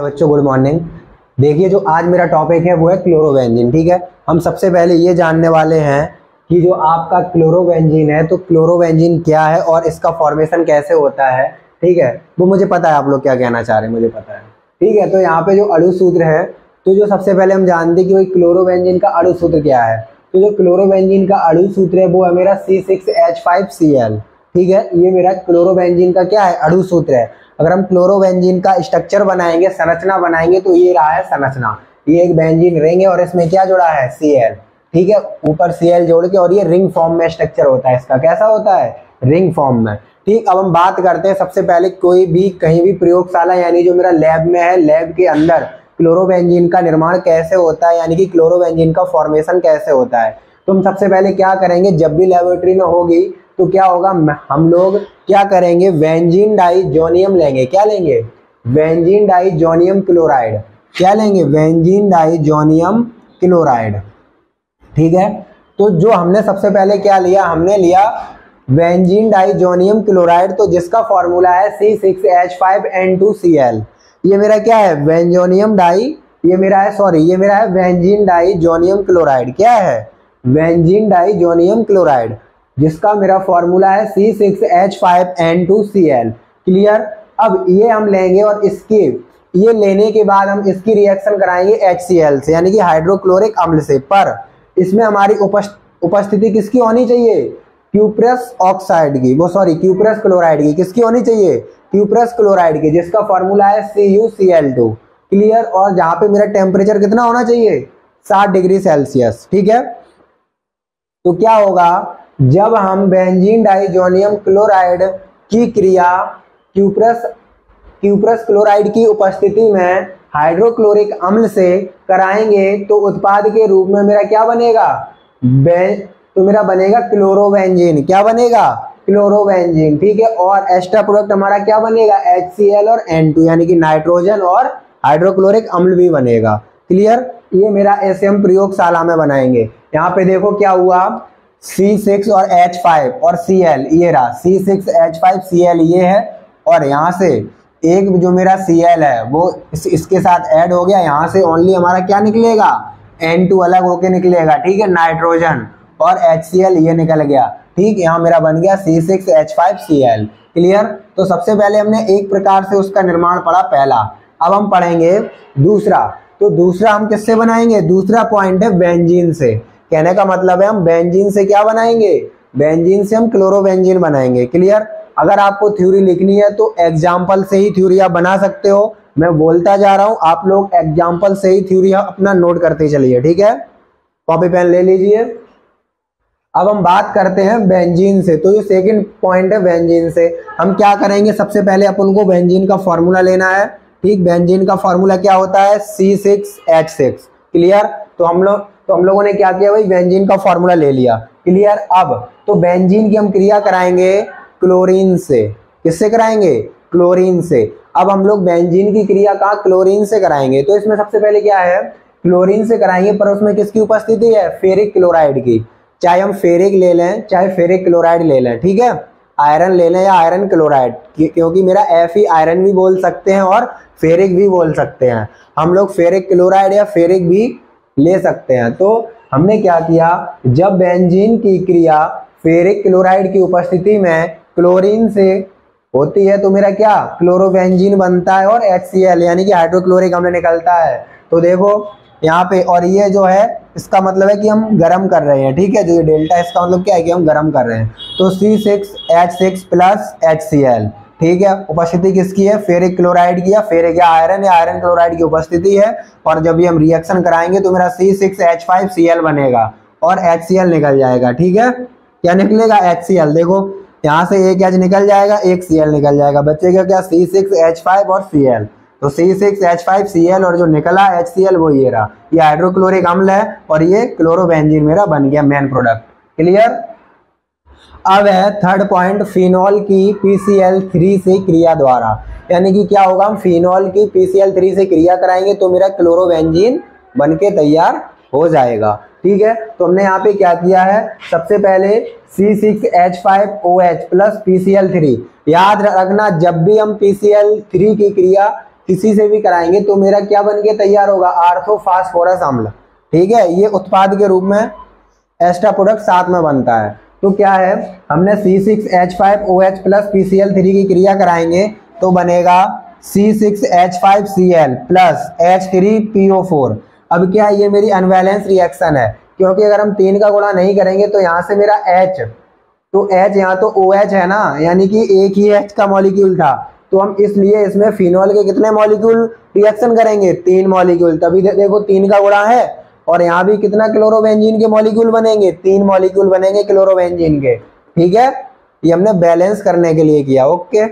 बच्चों good morning. देखिए जो आज मेरा टॉपिक है वो है क्लोरोबेंजीन। ठीक है, हम सबसे पहले ये जानने वाले हैं कि जो आपका क्लोरोबेंजीन है तो क्लोरोबेंजीन क्या है और इसका फॉर्मेशन कैसे होता है। ठीक है, वो मुझे पता है आप लोग क्या कहना चाह रहे हैं, मुझे पता है। ठीक है, तो यहाँ पे जो अणु सूत्र है तो जो सबसे पहले हम जानते हैं कि भाई क्लोरोबेंजीन का अणु सूत्र क्या है। तो जो क्लोरोबेंजीन का अणु सूत्र है वो है मेरा C6H5Cl। ठीक है, ये मेरा क्लोरोबेंजीन का क्या है, अणु सूत्र है। अगर हम क्लोरोबेंजीन का स्ट्रक्चर बनाएंगे, संरचना बनाएंगे, तो ये रहा है संरचना। ये एक बेंजीन रिंग है और इसमें क्या जुड़ा है, Cl। ठीक है, ऊपर Cl जोड़ के, और ये रिंग फॉर्म में स्ट्रक्चर होता है इसका। कैसा होता है, रिंग फॉर्म में। ठीक, अब हम बात करते हैं सबसे पहले कोई भी कहीं भी प्रयोगशाला यानी जो मेरा लैब में है, लैब के अंदर क्लोरोबेंजीन का निर्माण कैसे होता है, यानी कि क्लोरोबेंजीन का फॉर्मेशन कैसे होता है। तो हम सबसे पहले क्या करेंगे, जब भी लेबोरेटरी में होगी तो क्या होगा, हम लोग क्या करेंगे, बेंजीन डाइजोनियम लेंगे। क्या लेंगे, बेंजीन डाइजोनियम क्लोराइड। क्या लेंगे, बेंजीन डाइजोनियम क्लोराइड। ठीक है, तो जो हमने सबसे पहले क्या लिया, हमने लिया बेंजीन डाइजोनियम क्लोराइड, तो जिसका फॉर्मूला है C6H5N2Cl। ये मेरा क्या है, बेंजोनियम डाई, ये मेरा है बेंजीन डाइजोनियम क्लोराइड। क्या है, बेंजीन डाइजोनियम क्लोराइड, जिसका मेरा फॉर्मूला है C6H5N2Cl। क्लियर। अब ये हम लेंगे और ये लेने के बाद हम इसकी रिएक्शन कराएंगे HCl से, यानी कि हाइड्रोक्लोरिक अम्ल से। पर इसमें हमारी उपस्थिति किसकी होनी चाहिए, क्यूप्रस ऑक्साइड की, क्यूप्रस क्लोराइड की। किसकी होनी चाहिए, क्यूप्रस क्लोराइड की, जिसका फॉर्मूला है CuCl2। क्लियर। और जहां पे मेरा टेम्परेचर कितना होना चाहिए, 60 डिग्री सेल्सियस। ठीक है, तो क्या होगा, जब हम बेंजीन डाइजोनियम क्लोराइड की क्रिया क्यूप्रस क्लोराइड की उपस्थिति में हाइड्रोक्लोरिक अम्ल से कराएंगे तो उत्पाद के रूप में मेरा क्या बनेगा, तो मेरा बनेगा क्लोरोबेंजीन। क्या बनेगा, क्लोरोबेंजीन। ठीक है, और एक्स्ट्रा प्रोडक्ट हमारा क्या बनेगा, HCl और N2, यानी कि नाइट्रोजन और हाइड्रोक्लोरिक अम्ल भी बनेगा। क्लियर। ये मेरा ऐसे हम प्रयोगशाला में बनाएंगे। यहाँ पे देखो क्या हुआ, C6 और H5 और Cl, ये रहा C6H5Cl ये है, और यहाँ से एक जो मेरा Cl है वो इसके साथ ऐड हो गया। यहाँ से ओनली हमारा क्या निकलेगा, N2 अलग होके निकलेगा। ठीक है, नाइट्रोजन, और HCl ये निकल गया। ठीक, यहाँ मेरा बन गया C6H5Cl। क्लियर। तो सबसे पहले हमने एक प्रकार से उसका निर्माण पढ़ा पहला। अब हम पढ़ेंगे दूसरा। तो दूसरा हम किससे बनाएंगे, दूसरा पॉइंट है बेंजीन से। कहने का मतलब है हम बेंजीन से क्या बनाएंगे, बेंजीन से हम क्लोरोबेंजीन बनाएंगे। क्लियर। अगर आपको थ्योरी लिखनी है तो एग्जाम्पल से ही थ्योरी आप बना सकते हो। मैं बोलता जा रहा हूं, आप लोग एग्जाम्पल से ही थ्योरी अपना नोट करते चलिए। ठीक है, कॉपी पेन ले लीजिए। अब हम बात करते हैं बेंजीन से। तो ये सेकंड पॉइंट है बेंजीन से। हम क्या करेंगे, सबसे पहले अपन को बेंजीन का फॉर्मूला लेना है। ठीक, बेंजीन का फॉर्मूला क्या होता है, C6H6। क्लियर। तो हम लोगों ने क्या किया भाई, बेंजीन का फॉर्मूला ले लिया। क्लियर। अब तो बेंजीन की हम क्रिया कराएंगे क्लोरीन से। किससे कराएंगे, क्लोरीन से। अब हम लोग बेंजीन की क्रिया कहाँ, क्लोरीन से कराएंगे। तो इसमें सबसे पहले क्या है, क्लोरीन से कराएंगे, पर उसमें किसकी उपस्थिति है, फेरिक क्लोराइड की। चाहे हम फेरिक ले लें चाहे फेरिक क्लोराइड ले लें। ठीक है, आयरन ले लें या आयरन क्लोराइड, क्योंकि मेरा Fe आयरन भी बोल सकते हैं और फेरिक भी बोल सकते हैं। हम लोग फेरिक क्लोराइड या फेरिक भी ले सकते हैं। तो हमने क्या किया, जब बेंजीन की क्रिया फेरिक क्लोराइड की उपस्थिति में क्लोरीन से होती है तो मेरा क्या, क्लोरोबेंजीन बनता है और HCl यानी कि हाइड्रोक्लोरिक अम्ल निकलता है। तो देखो यहाँ पे, और ये जो है इसका मतलब है कि हम गर्म कर रहे हैं। ठीक है, जो ये डेल्टा है इसका मतलब क्या है कि हम गर्म कर रहे हैं। तो C6H6 प्लस HCl। ठीक है, उपस्थिति किसकी है, फेरिक क्लोराइड की, या फेरिक या आयरन क्लोराइड की उपस्थिति है। और जब ये हम रिएक्शन कराएंगे तो मेरा C6H5Cl बनेगा और HCl निकल जाएगा। ठीक है, क्या निकलेगा, HCl। देखो यहाँ से एक H निकल जाएगा, एक Cl निकल जाएगा, बचेगा क्या, C6H5 और Cl। तो C6H5Cl और जो निकला HCl वो ये रहा, ये हाइड्रोक्लोरिक अम्ल है और ये क्लोरोबेंजीन मेरा बन गया मेन प्रोडक्ट। क्लियर। अब है थर्ड पॉइंट, फिनॉल की PCl3 से क्रिया द्वारा। यानी कि क्या होगा, हम फिनॉल की PCl3 से क्रिया कराएंगे तो मेरा क्लोरोबेंजीन बनके तैयार हो जाएगा। ठीक है, तो हमने यहाँ पे क्या किया है, सबसे पहले C6H5OH प्लस PCl3। याद रखना, जब भी हम PCl3 की क्रिया किसी से भी कराएंगे तो मेरा क्या बन के तैयार होगा, आर्थोफास्फोरस अम्ल। ठीक है, ये उत्पाद के रूप में एस्टर प्रोडक्ट साथ में बनता है। तो क्या है, हमने C6H5OH प्लस PCl3 की क्रिया कराएंगे तो बनेगा C6H5Cl प्लस H3PO4। अब क्या है, ये मेरी अनबैलेंस रिएक्शन है, क्योंकि अगर हम 3 का गुणा नहीं करेंगे तो यहाँ से मेरा H, तो H यहाँ तो OH है ना, यानी कि एक ही H का मॉलिक्यूल था, तो हम इसलिए इसमें फिनॉल के कितने मॉलिक्यूल रिएक्शन करेंगे, 3 मॉलिक्यूल। तभी देखो 3 का गुणा है, और यहाँ भी कितना क्लोरोबेंजीन के मॉलिक्यूल बनेंगे, 3 मॉलिक्यूल बनेंगे क्लोरोबेंजीन के। ठीक है, ये हमने बैलेंस करने के लिए किया। ओके।